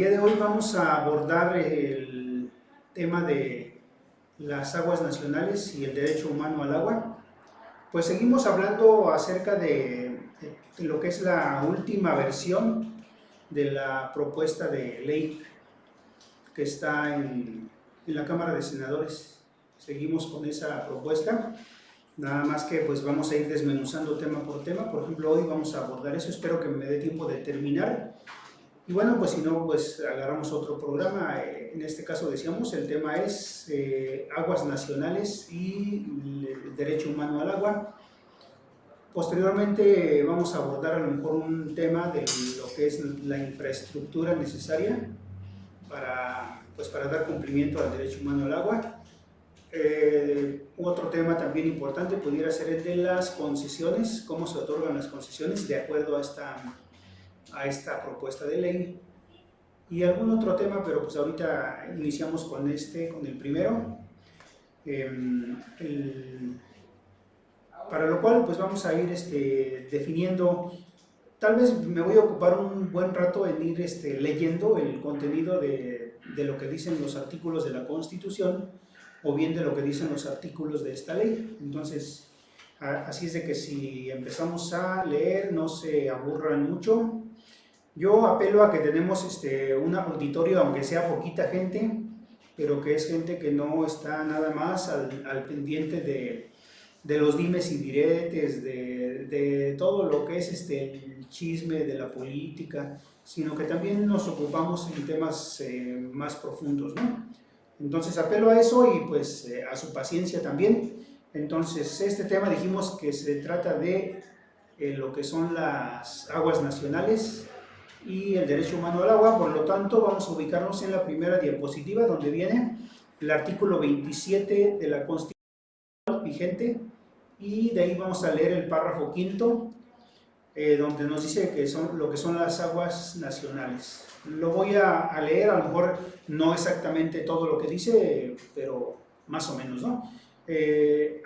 día de hoy vamos a abordar el tema de las aguas nacionales y el derecho humano al agua. Pues seguimos hablando acerca de lo que es la última versión de la propuesta de ley que está en la Cámara de Senadores. Seguimos con esa propuesta, nada más que pues vamos a ir desmenuzando tema por tema. Por ejemplo, hoy vamos a abordar eso, espero que me dé tiempo de terminar. Y bueno, pues si no, pues agarramos otro programa. En este caso decíamos, el tema es aguas nacionales y el derecho humano al agua. Posteriormente vamos a abordar a lo mejor un tema de lo que es la infraestructura necesaria para dar cumplimiento al derecho humano al agua. Otro tema también importante pudiera ser el de las concesiones, cómo se otorgan las concesiones de acuerdo a esta propuesta de ley, y algún otro tema, pero pues ahorita iniciamos con el primero, para lo cual pues vamos a ir definiendo. Tal vez me voy a ocupar un buen rato en ir leyendo el contenido de lo que dicen los artículos de la Constitución, o bien de lo que dicen los artículos de esta ley. Entonces, así es de que si empezamos a leer, no se aburran mucho. Yo apelo a que tenemos un auditorio, aunque sea poquita gente, pero que es gente que no está nada más al pendiente de los dimes y diretes, de todo lo que es el chisme de la política, sino que también nos ocupamos en temas más profundos, ¿no? Entonces apelo a eso y pues a su paciencia también. Entonces este tema dijimos que se trata de lo que son las aguas nacionales y el derecho humano al agua. Por lo tanto, vamos a ubicarnos en la primera diapositiva, donde viene el artículo 27 de la Constitución vigente, y de ahí vamos a leer el párrafo quinto, donde nos dice que son lo que son las aguas nacionales. Lo voy a leer, a lo mejor no exactamente todo lo que dice, pero más o menos, ¿no?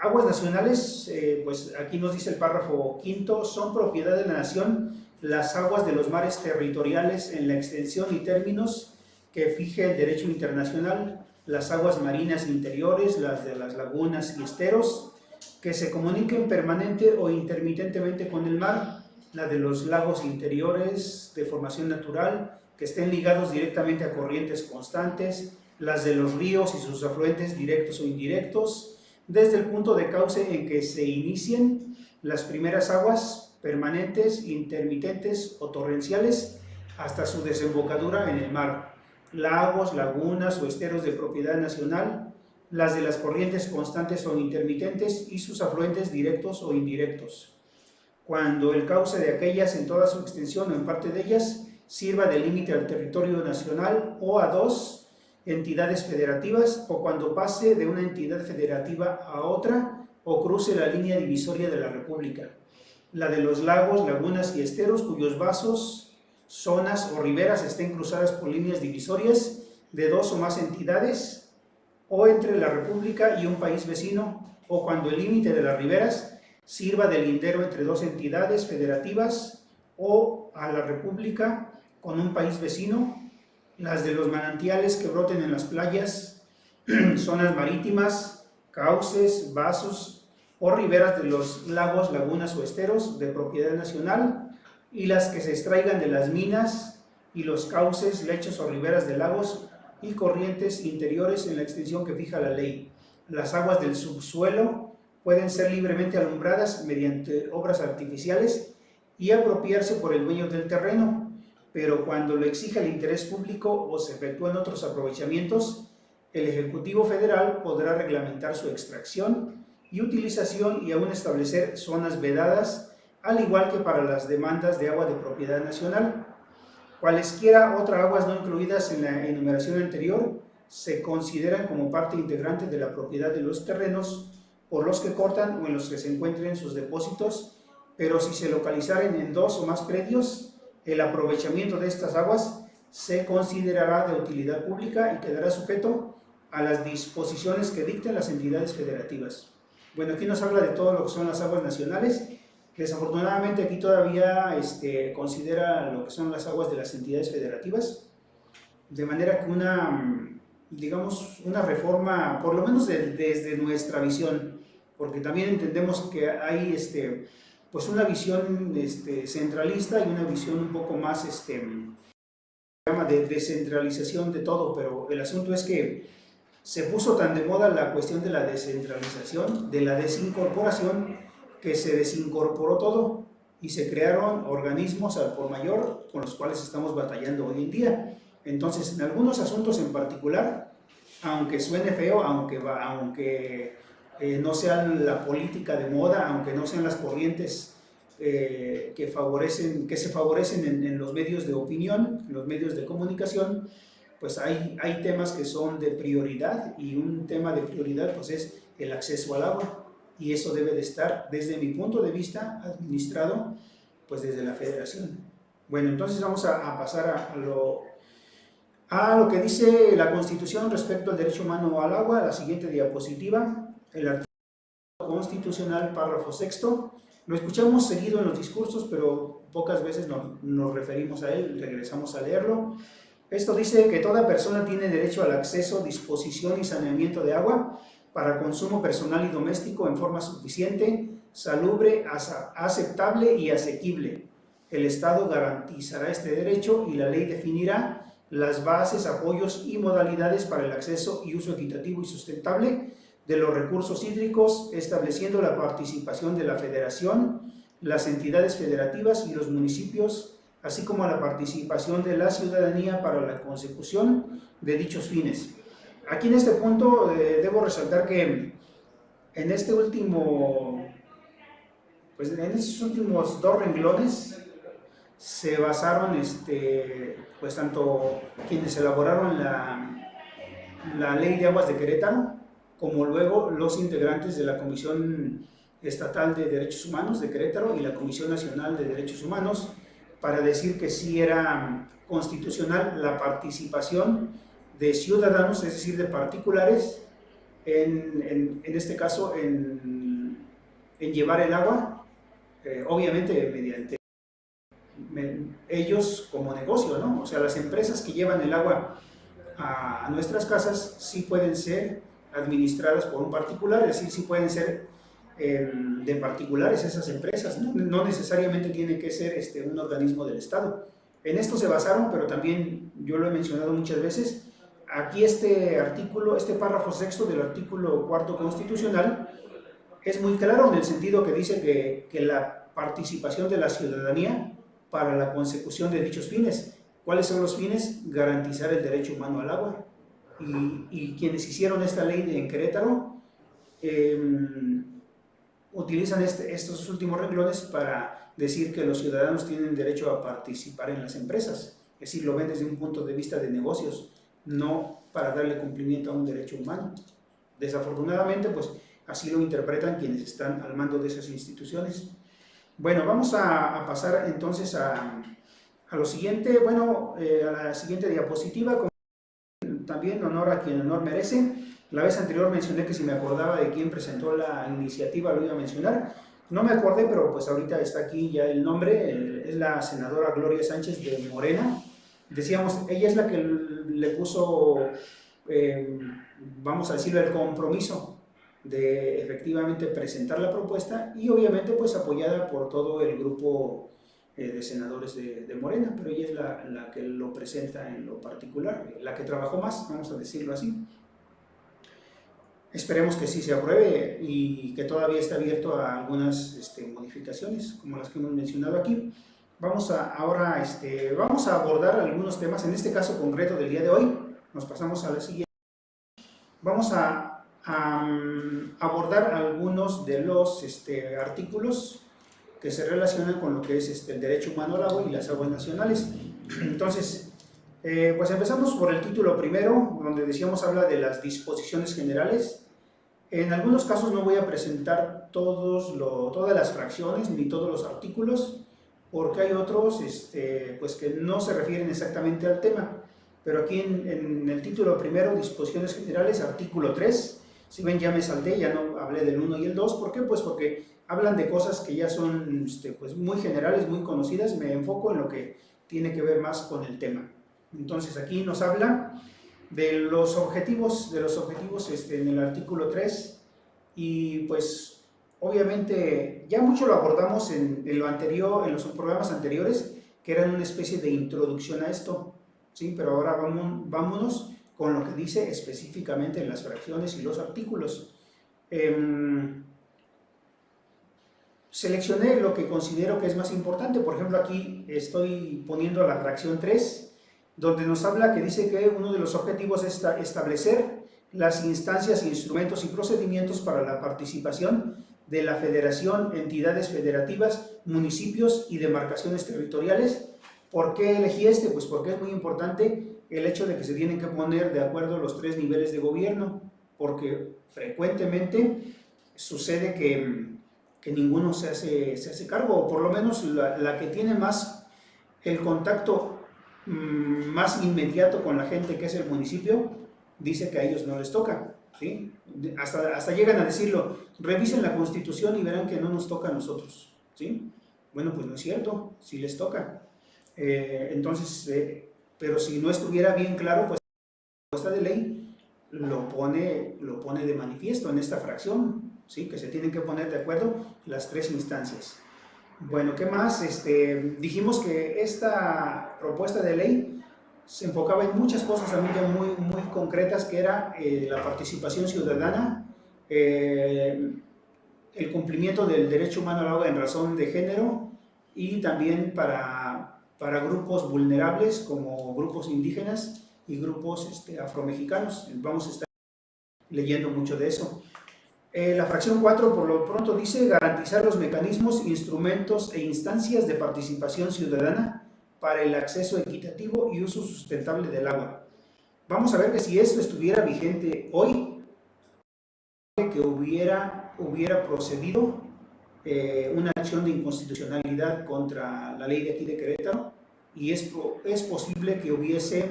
Aguas nacionales, pues aquí nos dice el párrafo quinto: son propiedad de la nación las aguas de los mares territoriales en la extensión y términos que fije el derecho internacional, las aguas marinas interiores, las de las lagunas y esteros, que se comuniquen permanente o intermitentemente con el mar, la de los lagos interiores de formación natural, que estén ligados directamente a corrientes constantes, las de los ríos y sus afluentes directos o indirectos, desde el punto de cauce en que se inicien las primeras aguas, permanentes, intermitentes o torrenciales, hasta su desembocadura en el mar, lagos, lagunas o esteros de propiedad nacional, las de las corrientes constantes o intermitentes y sus afluentes directos o indirectos, cuando el cauce de aquellas en toda su extensión o en parte de ellas sirva de límite al territorio nacional o a dos entidades federativas, o cuando pase de una entidad federativa a otra o cruce la línea divisoria de la República, la de los lagos, lagunas y esteros cuyos vasos, zonas o riberas estén cruzadas por líneas divisorias de dos o más entidades, o entre la República y un país vecino, o cuando el límite de las riberas sirva de lindero entre dos entidades federativas o a la República con un país vecino, las de los manantiales que broten en las playas, zonas marítimas, cauces, vasos o riberas de los lagos, lagunas o esteros de propiedad nacional, y las que se extraigan de las minas y los cauces, lechos o riberas de lagos y corrientes interiores en la extensión que fija la ley. Las aguas del subsuelo pueden ser libremente alumbradas mediante obras artificiales y apropiarse por el dueño del terreno, pero cuando lo exija el interés público o se efectúen otros aprovechamientos, el Ejecutivo Federal podrá reglamentar su extracción y utilización y aún establecer zonas vedadas, al igual que para las demandas de agua de propiedad nacional. Cualesquiera otras aguas no incluidas en la enumeración anterior se consideran como parte integrante de la propiedad de los terrenos por los que cortan o en los que se encuentren sus depósitos, pero si se localizaren en dos o más predios, el aprovechamiento de estas aguas se considerará de utilidad pública y quedará sujeto a las disposiciones que dicten las entidades federativas. Bueno, aquí nos habla de todo lo que son las aguas nacionales. Desafortunadamente aquí todavía considera lo que son las aguas de las entidades federativas. de manera que digamos, una reforma, por lo menos desde nuestra visión, porque también entendemos que hay pues una visión centralista y una visión un poco más de descentralización de todo, pero el asunto es que se puso tan de moda la cuestión de la descentralización, de la desincorporación, que se desincorporó todo y se crearon organismos al por mayor con los cuales estamos batallando hoy en día. Entonces, en algunos asuntos en particular, aunque suene feo, aunque no sea la política de moda, aunque no sean las corrientes que se favorecen en los medios de opinión, en los medios de comunicación, pues hay temas que son de prioridad, y un tema de prioridad pues es el acceso al agua, y eso debe de estar, desde mi punto de vista, administrado pues desde la federación. Bueno, entonces vamos a pasar a lo que dice la Constitución respecto al derecho humano al agua. La siguiente diapositiva, el artículo constitucional, párrafo sexto. Lo escuchamos seguido en los discursos, pero pocas veces nos referimos a él, regresamos a leerlo. Esto dice que toda persona tiene derecho al acceso, disposición y saneamiento de agua para consumo personal y doméstico en forma suficiente, salubre, aceptable y asequible. El Estado garantizará este derecho y la ley definirá las bases, apoyos y modalidades para el acceso y uso equitativo y sustentable de los recursos hídricos, estableciendo la participación de la Federación, las entidades federativas y los municipios, así como la participación de la ciudadanía para la consecución de dichos fines. Aquí en este punto debo resaltar que en estos últimos dos renglones se basaron pues tanto quienes elaboraron la Ley de Aguas de Querétaro, como luego los integrantes de la Comisión Estatal de Derechos Humanos de Querétaro y la Comisión Nacional de Derechos Humanos, para decir que sí era constitucional la participación de ciudadanos, es decir, de particulares, en este caso en llevar el agua, obviamente mediante ellos como negocio, ¿no? O sea, las empresas que llevan el agua a nuestras casas sí pueden ser administradas por un particular, es decir, sí pueden ser de particulares esas empresas, no necesariamente tiene que ser un organismo del Estado. En esto se basaron, pero también yo lo he mencionado muchas veces, aquí este párrafo sexto del artículo cuarto constitucional es muy claro en el sentido que dice que la participación de la ciudadanía para la consecución de dichos fines. ¿Cuáles son los fines? Garantizar el derecho humano al agua. Y quienes hicieron esta ley en Querétaro utilizan estos últimos renglones para decir que los ciudadanos tienen derecho a participar en las empresas. Es decir, lo ven desde un punto de vista de negocios, no para darle cumplimiento a un derecho humano. Desafortunadamente, pues así lo interpretan quienes están al mando de esas instituciones. Bueno, vamos a pasar entonces a lo siguiente, a la siguiente diapositiva. También honor a quien honor merece. La vez anterior mencioné que si me acordaba de quién presentó la iniciativa lo iba a mencionar. No me acordé, pero pues ahorita está aquí ya el nombre. Es la senadora Gloria Sánchez de Morena. Decíamos, ella es la que le puso, vamos a decirlo, el compromiso de efectivamente presentar la propuesta, y obviamente pues apoyada por todo el grupo de senadores de Morena, pero ella es la que lo presenta en lo particular, la que trabajó más, vamos a decirlo así. Esperemos que sí se apruebe y que todavía está abierto a algunas modificaciones, como las que hemos mencionado aquí. Vamos ahora vamos a abordar algunos temas, en este caso concreto del día de hoy. Nos pasamos a la siguiente. Vamos a abordar algunos de los artículos que se relacionan con lo que es el derecho humano al agua y las aguas nacionales. Entonces, pues empezamos por el título primero, donde decíamos habla de las disposiciones generales. En algunos casos no voy a presentar todas las fracciones ni todos los artículos, porque hay otros pues que no se refieren exactamente al tema. Pero aquí en el título primero, disposiciones generales, artículo 3, si ven ya me salté, ya no hablé del 1 y el 2, ¿por qué? Pues porque hablan de cosas que ya son pues muy generales, muy conocidas, me enfoco en lo que tiene que ver más con el tema. Entonces aquí nos habla de los objetivos, en el artículo 3, y pues obviamente ya mucho lo abordamos en lo anterior, en los programas anteriores, que eran una especie de introducción a esto, ¿sí? Pero ahora vámonos con lo que dice específicamente en las fracciones y los artículos. Seleccioné lo que considero que es más importante. Por ejemplo, aquí estoy poniendo la fracción 3, donde nos habla que dice que uno de los objetivos es establecer las instancias, instrumentos y procedimientos para la participación de la federación, entidades federativas, municipios y demarcaciones territoriales. ¿Por qué elegí este? Pues porque es muy importante el hecho de que se tienen que poner de acuerdo los 3 niveles de gobierno, porque frecuentemente sucede que ninguno se hace cargo, o por lo menos la que tiene más el contacto más inmediato con la gente, que es el municipio, dice que a ellos no les toca, ¿sí? Hasta llegan a decirlo, revisen la Constitución y verán que no nos toca a nosotros, ¿sí? Bueno, pues no es cierto, sí les toca. Entonces, pero si no estuviera bien claro, pues la propuesta de ley lo pone de manifiesto en esta fracción, ¿sí? Que se tienen que poner de acuerdo las 3 instancias. Bueno, ¿qué más? Dijimos que esta propuesta de ley se enfocaba en muchas cosas también ya muy, muy concretas, que era la participación ciudadana, el cumplimiento del derecho humano al agua en razón de género, y también para grupos vulnerables como grupos indígenas y grupos afromexicanos. Vamos a estar leyendo mucho de eso. La fracción 4 por lo pronto dice garantizar los mecanismos, instrumentos e instancias de participación ciudadana para el acceso equitativo y uso sustentable del agua. Vamos a ver que si esto estuviera vigente hoy, que hubiera procedido una acción de inconstitucionalidad contra la ley de aquí de Querétaro, y es posible que hubiese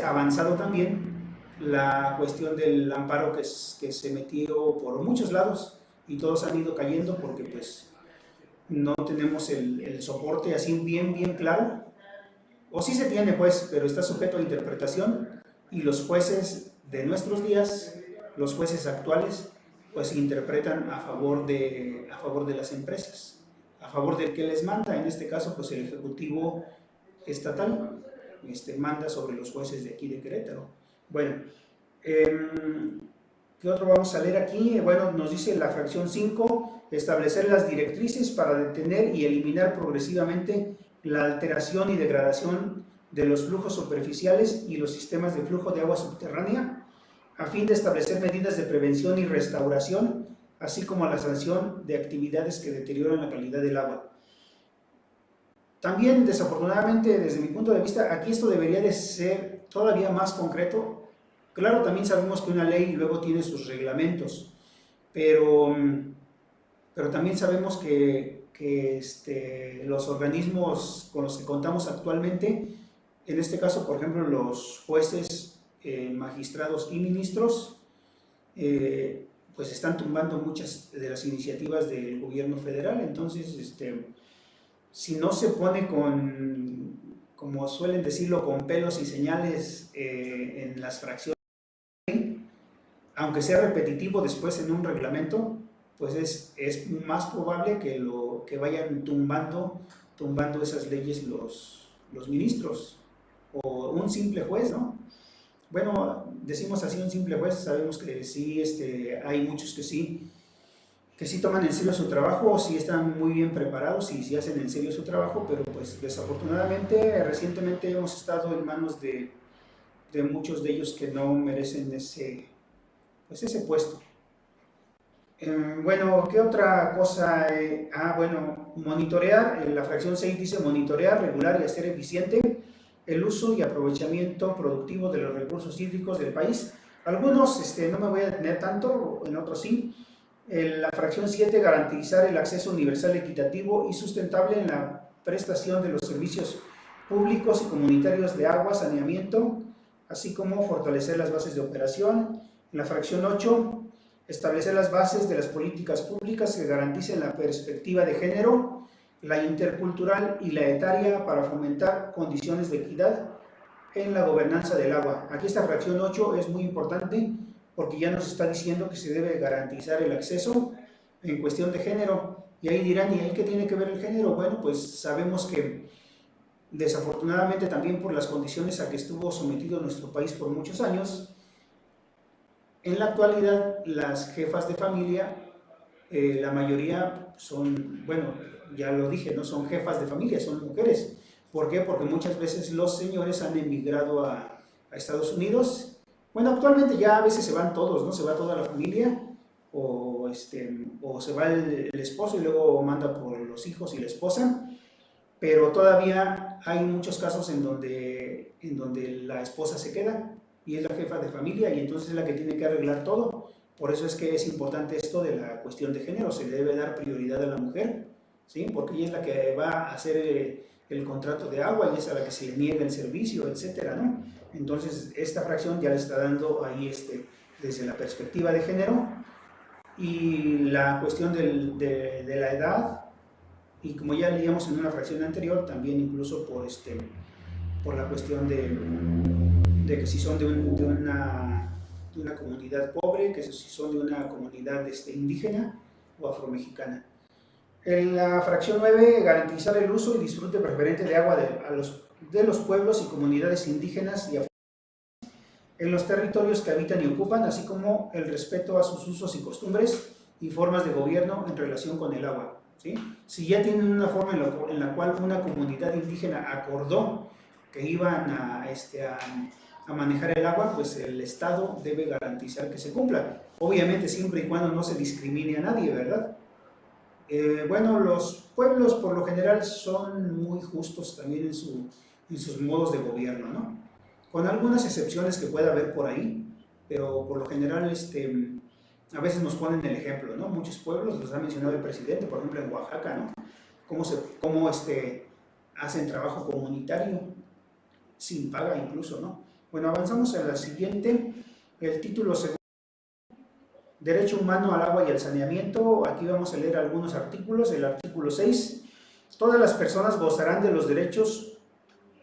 avanzado también la cuestión del amparo que se metió por muchos lados, y todos han ido cayendo porque pues no tenemos el soporte así bien claro, o sí se tiene pues, pero está sujeto a interpretación, y los jueces de nuestros días, los jueces actuales, pues interpretan a favor de las empresas, a favor del que les manda, en este caso pues el Ejecutivo estatal manda sobre los jueces de aquí de Querétaro. Bueno, ¿qué otro vamos a leer aquí? Bueno, nos dice la fracción 5, establecer las directrices para detener y eliminar progresivamente la alteración y degradación de los flujos superficiales y los sistemas de flujo de agua subterránea, a fin de establecer medidas de prevención y restauración, así como la sanción de actividades que deterioran la calidad del agua. También, desafortunadamente, desde mi punto de vista, aquí esto debería de ser todavía más concreto. Claro, también sabemos que una ley luego tiene sus reglamentos, pero también sabemos que los organismos con los que contamos actualmente, en este caso, por ejemplo, los jueces, magistrados y ministros, pues están tumbando muchas de las iniciativas del gobierno federal. Entonces, si no se pone como suelen decirlo, con pelos y señales en las fracciones, aunque sea repetitivo después en un reglamento, pues es más probable que vayan tumbando esas leyes los ministros, o un simple juez, ¿no? Bueno, decimos así un simple juez, sabemos que sí, hay muchos que sí toman en serio su trabajo, sí están muy bien preparados y sí hacen en serio su trabajo, pero pues desafortunadamente recientemente hemos estado en manos de muchos de ellos que no merecen ese puesto. Bueno, ¿qué otra cosa? Bueno, monitorear, la fracción 6 dice monitorear, regular y hacer eficiente el uso y aprovechamiento productivo de los recursos hídricos del país. Algunos no me voy a detener tanto, en otros sí. La fracción 7, garantizar el acceso universal, equitativo y sustentable en la prestación de los servicios públicos y comunitarios de agua, saneamiento, así como fortalecer las bases de operación. En la fracción 8, establecer las bases de las políticas públicas que garanticen la perspectiva de género, la intercultural y la etaria para fomentar condiciones de equidad en la gobernanza del agua. Aquí esta fracción 8 es muy importante porque ya nos está diciendo que se debe garantizar el acceso en cuestión de género. Y ahí dirán, ¿y ahí qué tiene que ver el género? Bueno, pues sabemos que desafortunadamente también por las condiciones a que estuvo sometido nuestro país por muchos años, en la actualidad las jefas de familia, la mayoría son, bueno, ya lo dije, no son jefas de familia, son mujeres. ¿Por qué? Porque muchas veces los señores han emigrado a Estados Unidos. Bueno, actualmente ya a veces se van todos, ¿no? Se va toda la familia o se va el esposo y luego manda por los hijos y la esposa, pero todavía hay muchos casos en donde la esposa se queda y es la jefa de familia y entonces es la que tiene que arreglar todo. Por eso es que es importante esto de la cuestión de género, se le debe dar prioridad a la mujer, ¿sí? Porque ella es la que va a hacer el contrato de agua y es a la que se le niega el servicio, etcétera, ¿no? Entonces esta fracción ya le está dando ahí desde la perspectiva de género y la cuestión de la edad, y como ya leíamos en una fracción anterior, también incluso por la cuestión de que si son de una comunidad pobre, que si son de una comunidad indígena o afromexicana. En la fracción 9, garantizar el uso y disfrute preferente de agua de los pueblos y comunidades indígenas y en los territorios que habitan y ocupan, así como el respeto a sus usos y costumbres y formas de gobierno en relación con el agua, ¿sí? Si ya tienen una forma en la cual una comunidad indígena acordó que iban a manejar el agua, pues el Estado debe garantizar que se cumpla. Obviamente siempre y cuando no se discrimine a nadie, ¿verdad? Bueno, los pueblos por lo general son muy justos también en sus modos de gobierno, ¿no? Con algunas excepciones que pueda haber por ahí, pero por lo general a veces nos ponen el ejemplo, ¿no? Muchos pueblos, los ha mencionado el presidente, por ejemplo en Oaxaca, ¿no? Cómo hacen trabajo comunitario, sin paga incluso, ¿no? Bueno, avanzamos a la siguiente, el título segundo, Derecho humano al agua y al saneamiento. Aquí vamos a leer algunos artículos. El artículo 6, todas las personas gozarán de los derechos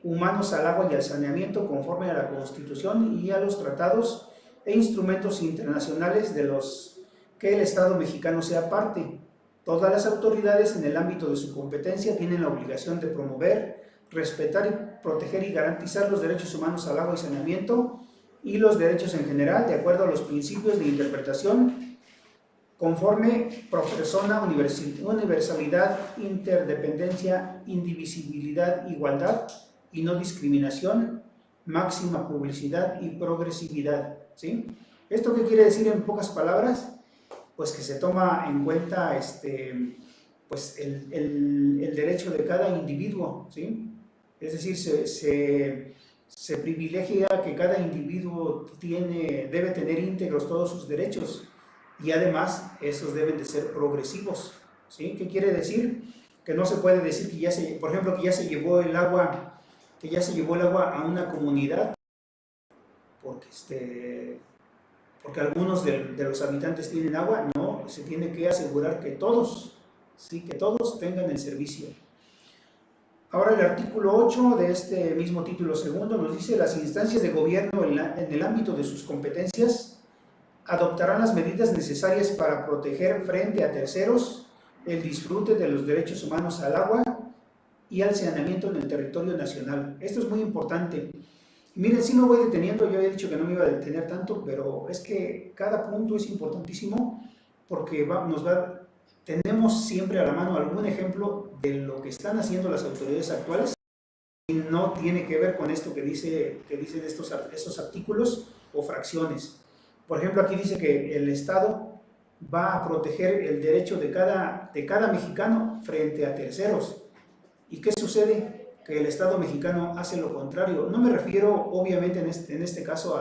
humanos al agua y al saneamiento conforme a la Constitución y a los tratados e instrumentos internacionales de los que el Estado mexicano sea parte. Todas las autoridades en el ámbito de su competencia tienen la obligación de promover, respetar y proteger y garantizar los derechos humanos al agua y saneamiento y los derechos en general, de acuerdo a los principios de interpretación conforme pro persona, universalidad, interdependencia, indivisibilidad, igualdad y no discriminación, máxima publicidad y progresividad, ¿sí? ¿Esto qué quiere decir en pocas palabras? Pues que se toma en cuenta pues el derecho de cada individuo, ¿sí? Es decir, se privilegia que cada individuo debe tener íntegros todos sus derechos y además esos deben de ser progresivos, ¿sí? ¿Qué quiere decir? Que no se puede decir que por ejemplo, que ya se llevó el agua a una comunidad porque algunos de los habitantes tienen agua. No, se tiene que asegurar que todos, ¿sí? Que todos tengan el servicio. Ahora el artículo 8 de este mismo título segundo nos dice: las instancias de gobierno en el ámbito de sus competencias adoptarán las medidas necesarias para proteger frente a terceros el disfrute de los derechos humanos al agua y al saneamiento en el territorio nacional. Esto es muy importante. Miren, sí me voy deteniendo, yo he dicho que no me iba a detener tanto, pero es que cada punto es importantísimo porque tenemos siempre a la mano algún ejemplo de lo que están haciendo las autoridades actuales y no tiene que ver con esto que dicen estos artículos o fracciones. Por ejemplo, aquí dice que el Estado va a proteger el derecho de cada mexicano frente a terceros. ¿Y qué sucede? Que el Estado mexicano hace lo contrario. No me refiero, obviamente, en este caso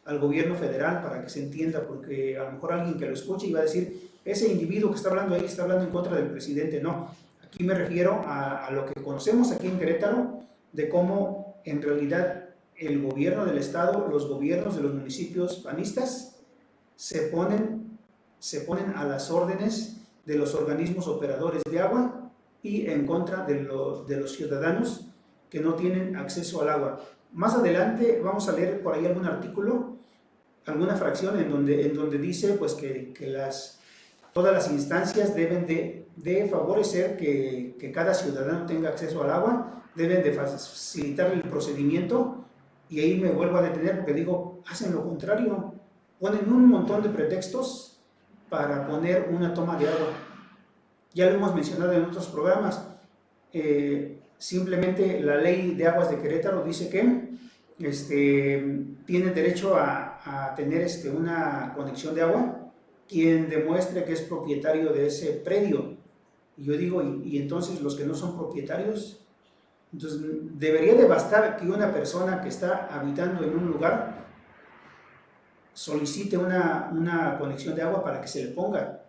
al gobierno federal, para que se entienda, porque a lo mejor alguien que lo escuche iba a decir: ese individuo que está hablando ahí está hablando en contra del presidente. No, aquí me refiero a lo que conocemos aquí en Querétaro, de cómo en realidad el gobierno del Estado, los gobiernos de los municipios panistas, se ponen a las órdenes de los organismos operadores de agua y en contra de los ciudadanos que no tienen acceso al agua. Más adelante vamos a leer por ahí algún artículo, alguna fracción en donde dice pues que todas las instancias deben de favorecer que cada ciudadano tenga acceso al agua, deben de facilitar el procedimiento, y ahí me vuelvo a detener porque digo, hacen lo contrario, ponen un montón de pretextos para poner una toma de agua. Ya lo hemos mencionado en otros programas, simplemente la ley de aguas de Querétaro dice que tiene derecho a tener una conexión de agua quien demuestre que es propietario de ese predio. Y yo digo, ¿y entonces los que no son propietarios? Entonces debería de bastar que una persona que está habitando en un lugar solicite una conexión de agua para que se le ponga,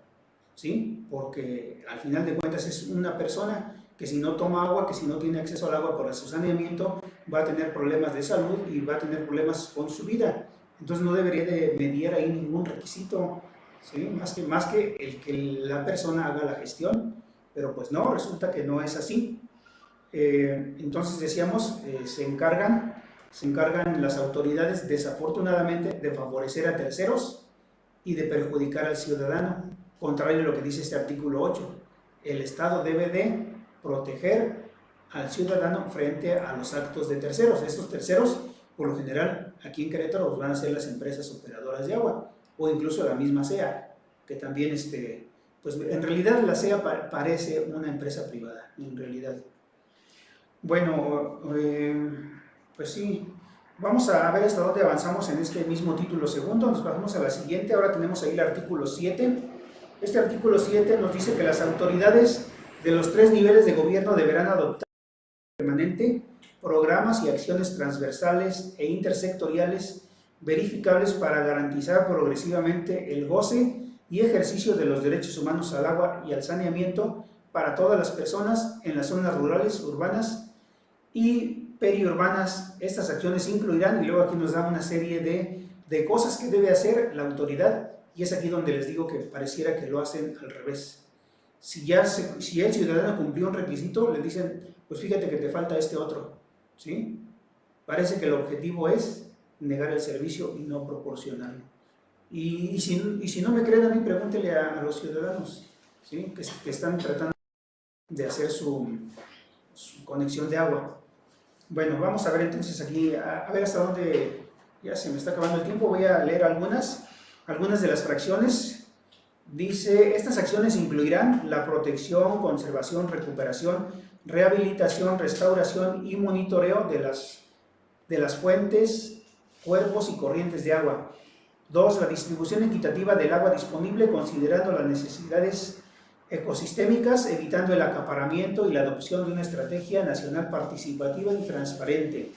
¿sí? Porque al final de cuentas es una persona que si no toma agua, que si no tiene acceso al agua por su saneamiento, va a tener problemas de salud y va a tener problemas con su vida. Entonces no debería de mediar ahí ningún requisito, ¿sí? Más que el que la persona haga la gestión, pero pues no, resulta que no es así. Entonces decíamos, se encargan las autoridades desafortunadamente de favorecer a terceros y de perjudicar al ciudadano, contrario a lo que dice este artículo 8. El Estado debe de proteger al ciudadano frente a los actos de terceros. Estos terceros, por lo general, aquí en Querétaro los van a ser las empresas operadoras de agua, o incluso la misma SEA, que también, pues en realidad la SEA parece una empresa privada, en realidad. Bueno, pues sí, vamos a ver hasta dónde avanzamos en este mismo título segundo. Nos pasamos a la siguiente. Ahora tenemos ahí el artículo 7. Este artículo 7 nos dice que las autoridades de los 3 niveles de gobierno deberán adoptar permanente programas y acciones transversales e intersectoriales verificables para garantizar progresivamente el goce y ejercicio de los derechos humanos al agua y al saneamiento para todas las personas en las zonas rurales, urbanas y periurbanas. Estas acciones incluirán, y luego aquí nos da una serie de cosas que debe hacer la autoridad, y es aquí donde les digo que pareciera que lo hacen al revés. Si el ciudadano cumplió un requisito, le dicen, pues fíjate que te falta este otro, ¿sí? Parece que el objetivo es negar el servicio y no proporcionarlo. Y si no me creen a mí, pregúntele a los ciudadanos, ¿sí? que están tratando de hacer su conexión de agua. Bueno, vamos a ver entonces aquí, a ver hasta dónde, ya se me está acabando el tiempo, voy a leer algunas de las fracciones. Dice, estas acciones incluirán la protección, conservación, recuperación, rehabilitación, restauración y monitoreo de las fuentes, cuerpos y corrientes de agua. 2. La distribución equitativa del agua disponible considerando las necesidades ecosistémicas, evitando el acaparamiento y la adopción de una estrategia nacional participativa y transparente.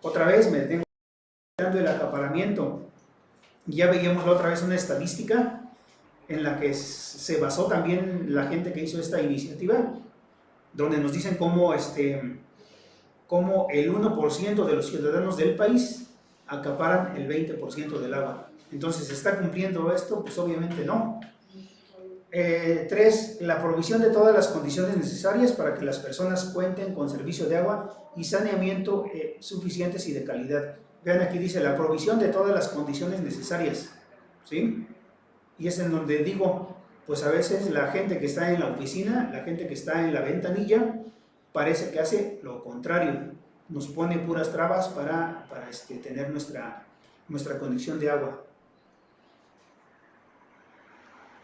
Otra vez me detengo evitando el acaparamiento. Ya veíamos la otra vez una estadística en la que se basó también la gente que hizo esta iniciativa, donde nos dicen cómo el 1% de los ciudadanos del país acaparan el 20% del agua. Entonces, ¿se está cumpliendo esto? Pues obviamente no. 3. La provisión de todas las condiciones necesarias para que las personas cuenten con servicio de agua y saneamiento suficientes y de calidad. Vean, aquí dice la provisión de todas las condiciones necesarias, ¿sí? Y es en donde digo, pues a veces la gente que está en la oficina, la gente que está en la ventanilla, parece que hace lo contrario, nos pone puras trabas para tener nuestra conexión de agua.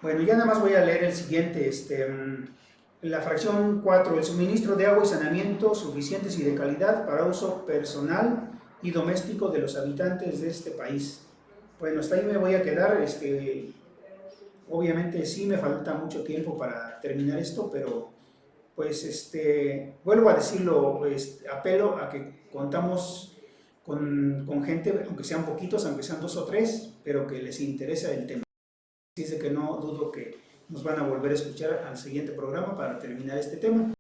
Bueno, ya nada más voy a leer el siguiente, la fracción 4, el suministro de agua y saneamiento suficientes y de calidad para uso personal y doméstico de los habitantes de este país. Bueno, hasta ahí me voy a quedar, obviamente sí me falta mucho tiempo para terminar esto, pero pues vuelvo a decirlo, apelo a que contamos con gente, aunque sean poquitos, aunque sean 2 o 3, pero que les interesa el tema. Así es de que no dudo que nos van a volver a escuchar al siguiente programa para terminar este tema.